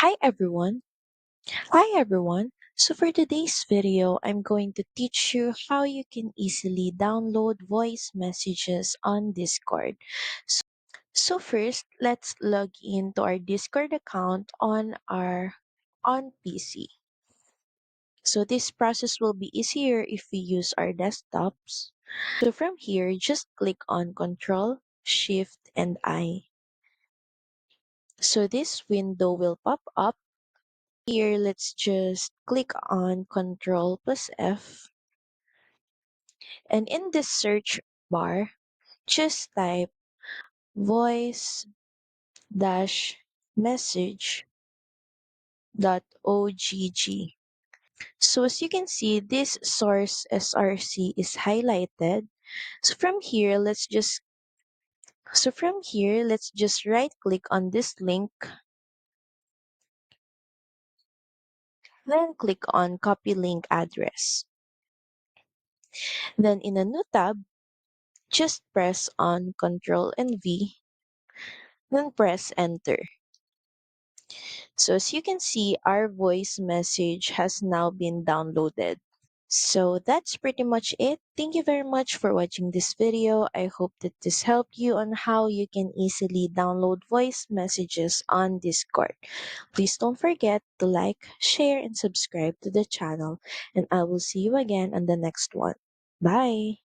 Hi everyone. Hi everyone. So for today's video, I'm going to teach you how you can easily download voice messages on Discord. So first, let's log into our Discord account on our on PC. So this process will be easier if we use our desktops. So from here, just click on Control, Shift, and I. So this window will pop up. Here, let's just click on Control plus F. And in this search bar, just type voice dash message dot ogg. So as you can see, this source SRC is highlighted. So from here, let's just right click on this link, then click on copy link address. Then in a new tab, just press on Control and V, then press enter. So as you can see, our voice message has now been downloaded. So that's pretty much it. Thank you very much for watching this video. I hope that this helped you on how you can easily download voice messages on Discord. Please don't forget to like, share, and subscribe to the channel. And I will see you again on the next one. Bye!